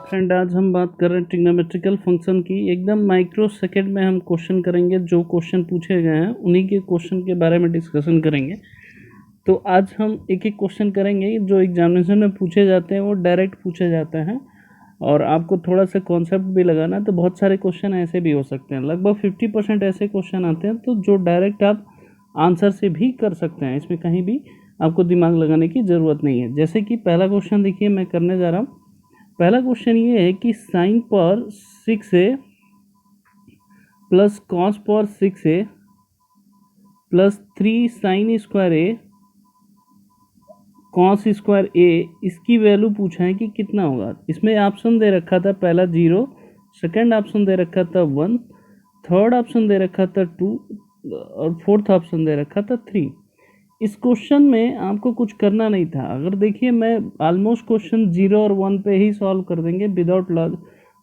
Friend, आज हम बात कर रहे हैं ट्रिग्नोमेट्रिकल फंक्शन की। एकदम माइक्रो सेकेंड में हम क्वेश्चन करेंगे। जो क्वेश्चन पूछे गए हैं उन्हीं के क्वेश्चन के बारे में डिस्कशन करेंगे। तो आज हम एक एक क्वेश्चन करेंगे जो एग्जामिनेशन में पूछे जाते हैं, वो डायरेक्ट पूछे जाते हैं। और आपको थोड़ा सा कॉन्सेप्ट भी लगाना, तो बहुत सारे क्वेश्चन ऐसे भी हो सकते हैं। लगभग 50% ऐसे क्वेश्चन आते हैं तो जो डायरेक्ट आप आंसर से भी कर सकते हैं। इसमें कहीं भी आपको दिमाग लगाने की ज़रूरत नहीं है। जैसे कि पहला क्वेश्चन देखिए, मैं करने जा रहा हूँ। पहला क्वेश्चन ये है कि साइन पर 6a प्लस कॉस पर 6a प्लस 3 साइन स्क्वायर ए कॉस स्क्वायर ए, इसकी वैल्यू पूछा है कि कितना होगा। इसमें ऑप्शन दे रखा था, पहला 0, सेकंड ऑप्शन दे रखा था 1, थर्ड ऑप्शन दे रखा था 2 और फोर्थ ऑप्शन दे रखा था 3। इस क्वेश्चन में आपको कुछ करना नहीं था। अगर देखिए, मैं ऑलमोस्ट क्वेश्चन 0 और 1 पे ही सॉल्व कर देंगे विदाउट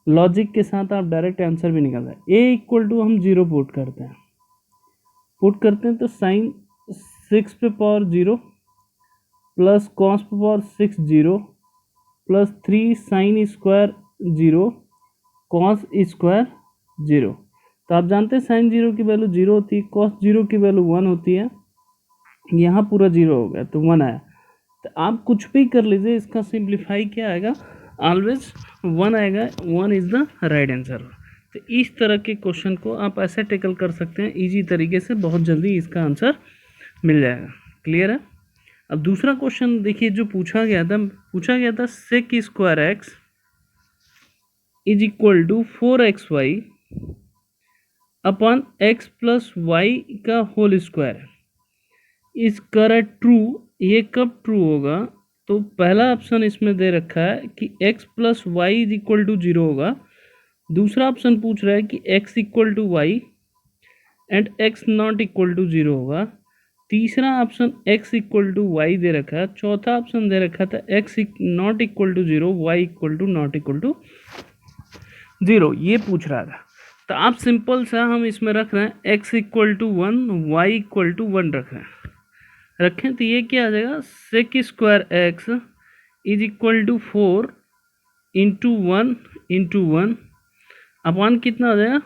लॉजिक के साथ। आप डायरेक्ट आंसर भी निकाल दें। ए इक्वल टू हम 0 पुट करते हैं तो साइन 6 पे पावर 0 प्लस कॉस पे power 6 0 plus 3 sine square 0 cos square 0। तो आप जानते हैं साइन 0 की वैल्यू 0 होती है, कॉस 0 की वैल्यू 1 होती है। यहाँ पूरा 0 हो गया तो 1 आया। तो आप कुछ भी कर लीजिए, इसका सिंप्लीफाई क्या आएगा, ऑलवेज 1 आएगा। 1 इज़ द राइट आंसर। तो इस तरह के क्वेश्चन को आप ऐसे टैकल कर सकते हैं इजी तरीके से, बहुत जल्दी इसका आंसर मिल जाएगा। क्लियर है। अब दूसरा क्वेश्चन देखिए, जो पूछा गया था sec square x is equal to 4xy upon x plus y का whole square is correct true. ये कब ट्रू होगा? तो पहला ऑप्शन इसमें दे रखा है कि x plus y is equal to 0 होगा। दूसरा ऑप्शन पूछ रहा है कि x equal to y and x not equal to 0 होगा। तीसरा option x equal to y दे रखा है। चौथा ऑप्शन दे रखा था x not equal to 0, y equal to not equal to 0, ये पूछ रहा था। तो आप सिंपल सा हम इसमें रख रहे हैं x equal to 1, y equal to 1 रखें तो ये क्या आ जाएगा, sec square x is equal to 4 into one upon कितना आ जाएगा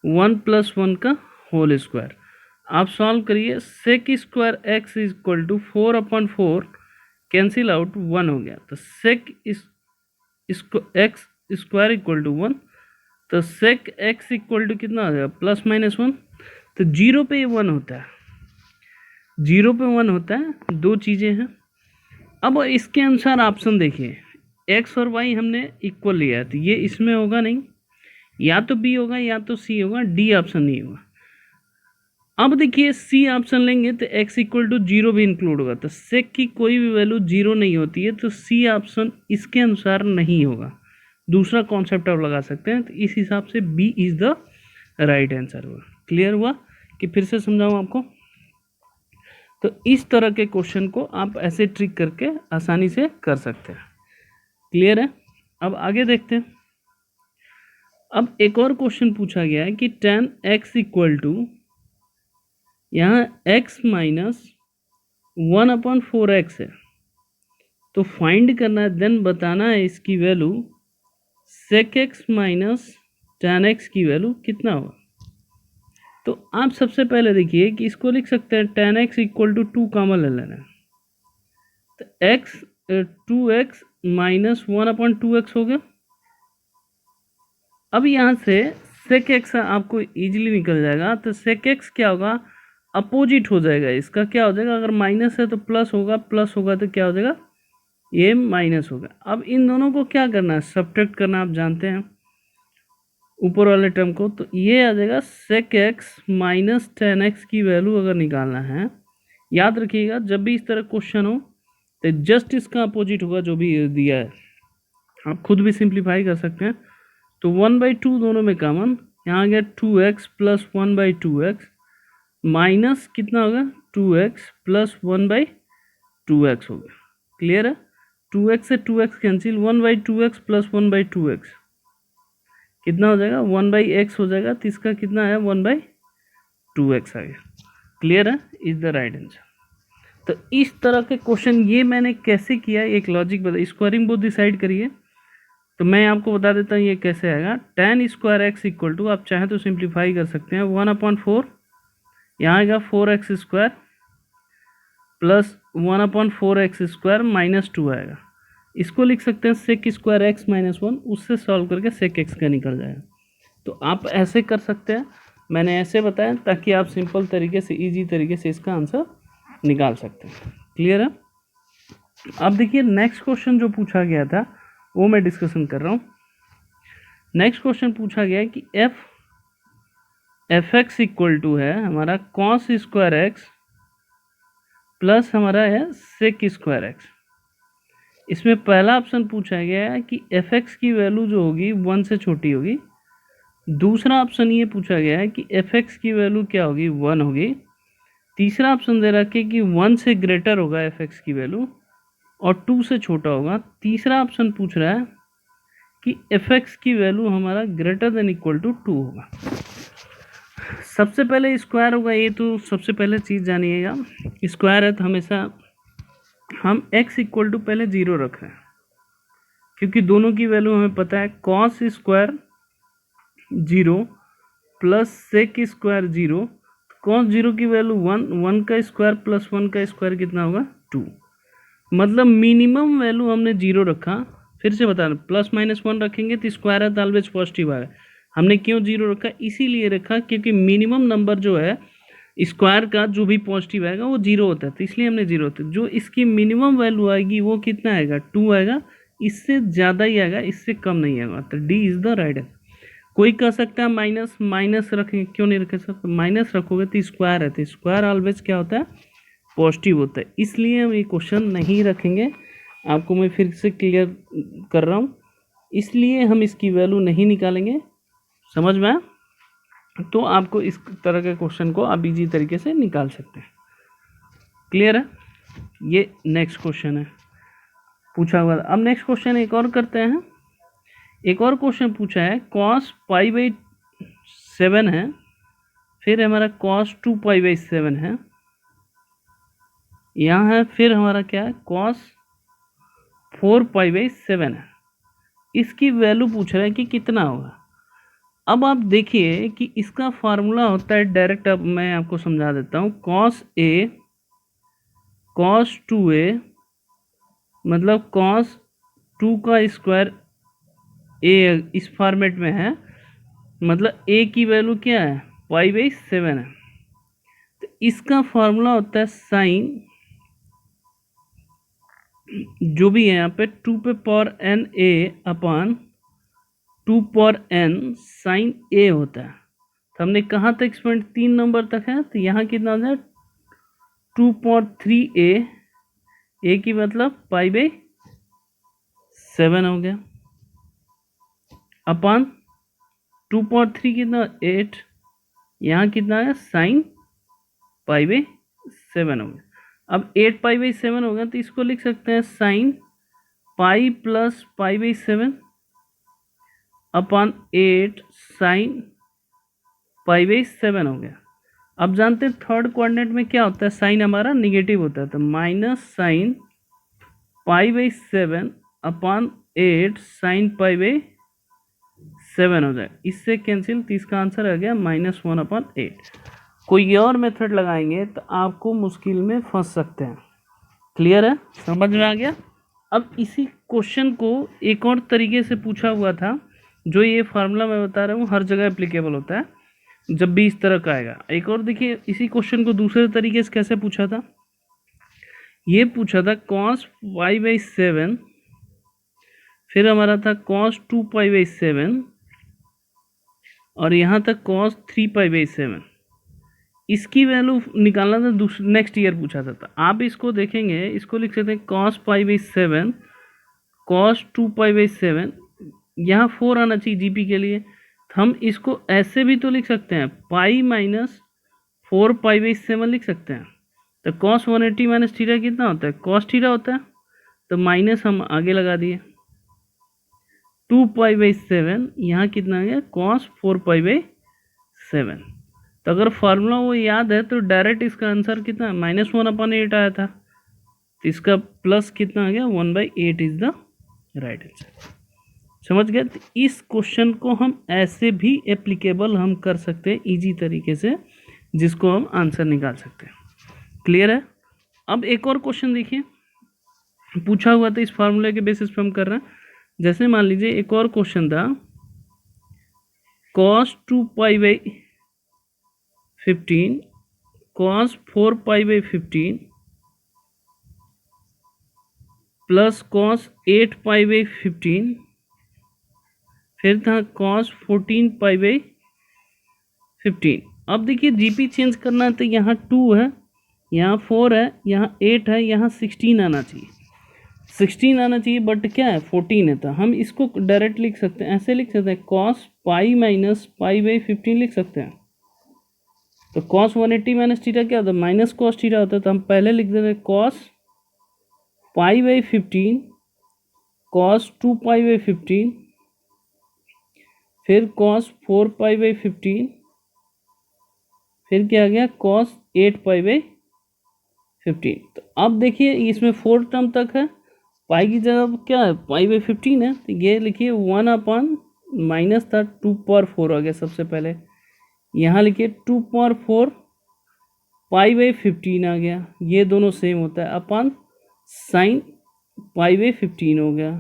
1 प्लस 1 का होल स्क्वायर। आप सॉल्व करिए, sec square x is equal to 4 upon 4 cancel out 1 हो गया। तो sec x square equal to 1, तो सेक एक्स इक्वल टू कितना आ जाएगा प्लस माइनस 1। तो 0 पे ये 1 होता है, 0 पे 1 होता है, दो चीज़ें हैं। अब इसके अनुसार ऑप्शन देखिए, x और y हमने इक्वल लिया है तो ये इसमें होगा नहीं, या तो b होगा या तो c होगा, d ऑप्शन नहीं होगा। अब देखिए c ऑप्शन लेंगे तो x इक्वल टू 0 भी इंक्लूड होगा। तो सेक की कोई भी वैल्यू 0 नहीं होती है, तो c ऑप्शन इसके अनुसार नहीं होगा। दूसरा कॉन्सेप्ट आप लगा सकते हैं। तो इस हिसाब से b is the right answer हुआ। क्लियर हुआ कि फिर से समझाऊँ आपको? तो इस तरह के क्वेश्चन को आप ऐसे ट्रिक करके आसानी से कर सकते हैं। क्लियर है। अब आगे देखते हैं। अब एक और क्वेश्चन पूछा गया है कि tan x इक्वल टू, यहाँ x माइनस 1/4x है, तो फाइंड करना है, देन बताना है इसकी value sec x minus tan x की वैल्यू कितना होगा। तो आप सबसे पहले देखिए कि इसको लिख सकते हैं tan x equal to 2 common ले लेना है, तो x 2x माइनस 1/2x हो गया। अब यहाँ से sec x आपको इजीली निकल जाएगा। तो sec x क्या होगा, अपोजिट हो जाएगा इसका। क्या हो जाएगा, अगर माइनस है तो प्लस होगा, प्लस होगा तो क्या हो जाएगा, ये माइनस होगा। अब इन दोनों को क्या करना है, सब्ट्रैक्ट करना, आप जानते हैं ऊपर वाले टर्म को। तो ये आ जाएगा sec x minus tan x की वैल्यू अगर निकालना है, याद रखिएगा जब भी इस तरह क्वेश्चन हो तो जस्ट इसका अपोजिट होगा जो भी दिया है। आप खुद भी सिंप्लीफाई कर सकते हैं। तो 1/2 दोनों में कॉमन, यहाँ आ गया 2x प्लस 1/2x माइनस कितना होगा 2x प्लस 1/2x हो गया। क्लियर है। 2x से 2x cancel, 1/2x plus 1/2x कितना हो जाएगा 1/x हो जाएगा। तो इसका कितना है 1/2x आ गया। क्लियर है, इज द राइट आंसर। तो इस तरह के क्वेश्चन ये मैंने कैसे किया, एक लॉजिक बता, स्क्वायरिंग बोर्ड डिसाइड करिए। तो मैं आपको बता देता हूँ ये कैसे आएगा। tan square x equal to, आप चाहें तो सिंप्लीफाई कर सकते हैं, 1/4, यहाँ आएगा 4x स्क्वायर प्लस 1/4x² -2 आएगा। इसको लिख सकते हैं सेक स्क्वायर एक्स -1, उससे सॉल्व करके सेक एक्स का निकल जाएगा। तो आप ऐसे कर सकते हैं, मैंने ऐसे बताया ताकि आप सिंपल तरीके से, इजी तरीके से इसका आंसर निकाल सकते हैं। क्लियर है? अब देखिए नेक्स्ट क्वेश्चन जो पूछा गया था वो मैं डिस्कशन कर रहा हूँ। नेक्स्ट क्वेश्चन पूछा गया है कि एफ एक्स इक्वल टू है हमारा कॉस स्क्वायर एक्स प्लस हमारा है सेक स्क्वायर एक्स। इसमें पहला ऑप्शन पूछा गया है कि एफ एक्स की वैल्यू जो होगी 1 से छोटी होगी। दूसरा ऑप्शन ये पूछा गया है कि एफ एक्स की वैल्यू क्या होगी, 1 होगी। तीसरा ऑप्शन दे रखा है कि 1 से ग्रेटर होगा एफ एक्स की वैल्यू और 2 से छोटा होगा। तीसरा ऑप्शन पूछ रहा है कि एफ एक्स की वैल्यू हमारा ग्रेटर देन इक्वल टू 2 होगा। सबसे पहले स्क्वायर होगा, ये तो सबसे पहले चीज़ जानिएगा। स्क्वायर है तो हमेशा हम x इक्वल टू पहले 0 रख रहे हैं, क्योंकि दोनों की वैल्यू हमें पता है। Cos square 0 plus sec square 0, cos 0 की वैल्यू 1, 1 का स्क्वायर प्लस 1 का स्क्वायर कितना होगा, 2। मतलब मिनिमम वैल्यू हमने 0 रखा। फिर से बता दें, प्लस माइनस 1 रखेंगे तो स्क्वायर है तो ऑलवेज पॉजिटिव आएगा। हमने क्यों 0 रखा, इसीलिए रखा क्योंकि मिनिमम नंबर जो है स्क्वायर का जो भी पॉजिटिव आएगा वो 0 होता है, तो इसलिए हमने 0 होता है। जो इसकी मिनिमम वैल्यू आएगी वो कितना आएगा, 2 आएगा। इससे ज़्यादा ही आएगा, इससे कम नहीं आएगा। तो D is the right answer. कोई कह सकता है माइनस, माइनस रखें, क्यों नहीं रखे सर? माइनस रखोगे तो स्क्वायर है, तो स्क्वायर ऑलवेज क्या होता है, पॉजिटिव होता है। इसलिए हम ये क्वेश्चन नहीं रखेंगे। आपको मैं फिर से क्लियर कर रहा हूँ, इसलिए हम इसकी वैल्यू नहीं निकालेंगे। समझ में आया? तो आपको इस तरह के क्वेश्चन को आप इजी तरीके से निकाल सकते हैं। क्लियर है? ये नेक्स्ट क्वेश्चन है पूछा हुआ। अब नेक्स्ट क्वेश्चन एक और करते हैं। एक और क्वेश्चन पूछा है, cos π/7 है, फिर हमारा cos 2π/7 है, यहाँ है फिर हमारा क्या है, cos 4π/7 है। इसकी वैल्यू पूछ रहा है कि कितना होगा। अब आप देखिए कि इसका फार्मूला होता है डायरेक्ट। अब मैं आपको समझा देता हूँ। cos a cos 2a मतलब cos 2 का स्क्वायर a इस फॉर्मेट में है, मतलब a की वैल्यू क्या है, π/7 है। तो इसका फार्मूला होता है साइन, जो भी है यहाँ पे 2 पे power n a upon 2 power n sine a होता है। तो हमने कहाँ तक एक्सपेरिमेंट, 3 नंबर तक है, तो यहाँ कितना हो जाए 2 पावर 3a, a की मतलब π/7 हो गया, अपॉन 2 पावर 3 कितना 8, यहाँ कितना है साइन π/7 हो गया। अब 8 π/7 होगा तो इसको लिख सकते हैं sine pi plus π/7 upon 8 sine π/7 हो गया। अब जानते हैं थर्ड कोऑर्डिनेट में क्या होता है, साइन हमारा निगेटिव होता है, तो माइनस साइन π/7 अपॉन 8 साइन π/7 हो जाए। इससे कैंसिल, तो इसका आंसर आ गया -1/8। कोई और मेथड लगाएंगे तो आपको मुश्किल में फंस सकते हैं। क्लियर है? समझ में आ गया? अब इसी क्वेश्चन को एक और तरीके से पूछा हुआ था, जो ये फार्मूला मैं बता रहा हूँ हर जगह एप्लीकेबल होता है जब भी इस तरह का आएगा। एक और देखिए, इसी क्वेश्चन को दूसरे तरीके से कैसे पूछा था। ये पूछा था cos y/7, फिर हमारा था cos 2π/7 और यहाँ तक cos 3π/7। इसकी वैल्यू निकालना था, नेक्स्ट ईयर पूछा था। तो आप इसको देखेंगे, इसको लिख सकते हैं cos π/7 cos 2π/7, यहाँ 4 आना चाहिए जीपी के लिए। तो हम इसको ऐसे भी तो लिख सकते हैं, पाई माइनस 4π/7 लिख सकते हैं। तो cos 180 माइनस थीटा कितना होता है, cos थीटा होता है, तो माइनस हम आगे लगा दिए। 2π/7 यहाँ कितना आ गया, cos 4π/7। तो अगर फार्मूला वो याद है तो डायरेक्ट इसका आंसर कितना, -1/8 आया था, तो इसका प्लस कितना आ गया, 1/8 इज द राइट आंसर। समझ गए? तो इस क्वेश्चन को हम ऐसे भी एप्लीकेबल हम कर सकते हैं इजी तरीके से, जिसको हम आंसर निकाल सकते हैं। क्लियर है? अब एक और क्वेश्चन देखिए, पूछा हुआ था, इस फार्मूले के बेसिस पे हम कर रहे हैं। जैसे मान लीजिए एक और क्वेश्चन था, cos 2π/15 cos 4π/15 प्लस cos 8π/15, फिर था cos 14π/15। अब देखिए जीपी चेंज करना है तो यहाँ 2 है, यहाँ 4 है, यहाँ 8 है, यहाँ 16 आना चाहिए, 16 आना चाहिए, बट क्या है 14 है। तो हम इसको डायरेक्ट लिख सकते हैं, ऐसे लिख सकते हैं cos पाई माइनस π/15 लिख सकते हैं। तो cos 180 माइनस थीटा क्या होता है, माइनस cos थीटा होता है। तो हम पहले लिख देते हैं cos π/15 cos 2π/15, फिर cos 4π/15, फिर क्या आ गया cos 8π/15। तो अब देखिए इसमें 4 टर्म तक है, पाई की जगह क्या है π/15 है, तो ये लिखिए 1 अपन माइनस था 2/4 आ गया सबसे पहले, यहाँ लिखिए 2/4 π/15 आ गया, ये दोनों सेम होता है, अपन साइन π/15 हो गया।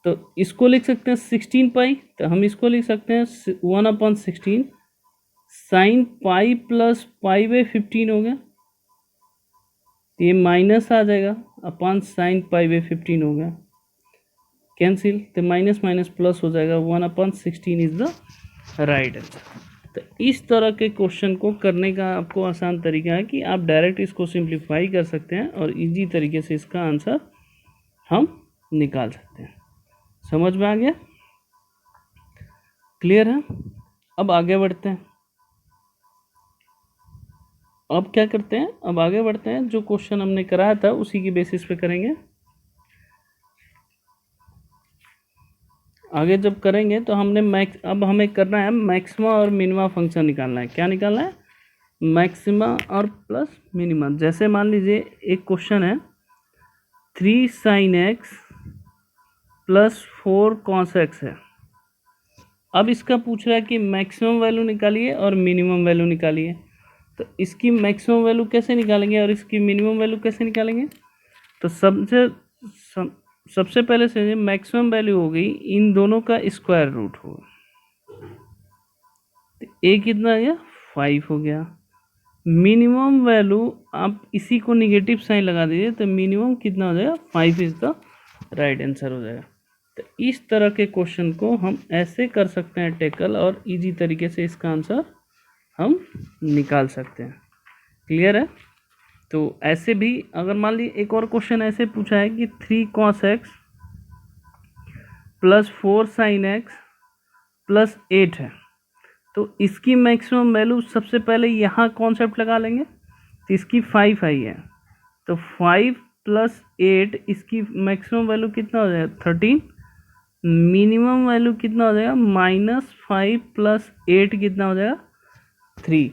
तो इसको लिख सकते हैं 16 पाई, तो हम इसको लिख सकते हैं 1/16 साइन पाई प्लस π/15 हो गया, तो ये माइनस आ जाएगा, अपन साइन π/15 हो गया, कैंसिल, तो माइनस माइनस प्लस हो जाएगा, 1/16 इज द राइट आंसर। तो इस तरह के क्वेश्चन को करने का आपको आसान तरीका है कि आप डायरेक्ट इसको सिंप्लीफाई कर सकते हैं और इजी तरीके से इसका आंसर हम निकाल सकते हैं। समझ में आ गया? क्लियर है? अब आगे बढ़ते हैं। अब क्या करते हैं, अब आगे बढ़ते हैं, जो क्वेश्चन हमने कराया था उसी की बेसिस पे करेंगे। आगे जब करेंगे तो हमने अब हमें करना है मैक्सिमा और मिनिमा फंक्शन निकालना है। क्या निकालना है? मैक्सिमा और प्लस मिनिमा। जैसे मान लीजिए एक क्वेश्चन है 3 sin x plus 4 cos x है। अब इसका पूछ रहा है कि मैक्सिमम वैल्यू निकालिए और मिनिमम वैल्यू निकालिए। तो इसकी मैक्सिमम वैल्यू कैसे निकालेंगे और इसकी मिनिमम वैल्यू कैसे निकालेंगे? तो सबसे पहले से मैक्सिमम वैल्यू हो गई, इन दोनों का स्क्वायर रूट होगा, तो ए कितना आ गया 5 हो गया। मिनिमम वैल्यू आप इसी को निगेटिव साइन लगा दीजिए, तो मिनिमम कितना हो जाएगा 5 इज द राइट आंसर हो जाएगा। तो इस तरह के क्वेश्चन को हम ऐसे कर सकते हैं टैकल, और इजी तरीके से इसका आंसर हम निकाल सकते हैं। क्लियर है? तो ऐसे भी अगर मान लीजिए एक और क्वेश्चन ऐसे पूछा है कि 3 cos x plus 4 sin x plus 8 है, तो इसकी मैक्सिमम वैल्यू सबसे पहले यहाँ कॉन्सेप्ट लगा लेंगे, तो इसकी 5 आई है, तो 5 प्लस 8 इसकी मैक्सिमम वैल्यू कितना हो जाएगा 13, मिनिमम वैल्यू कितना हो जाएगा -5 प्लस 8 कितना हो जाएगा 3।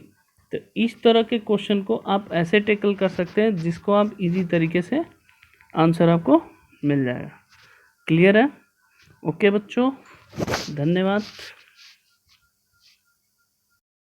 तो इस तरह के क्वेश्चन को आप ऐसे टैकल कर सकते हैं जिसको आप इजी तरीके से आंसर आपको मिल जाएगा। क्लियर है? ओके बच्चों, धन्यवाद।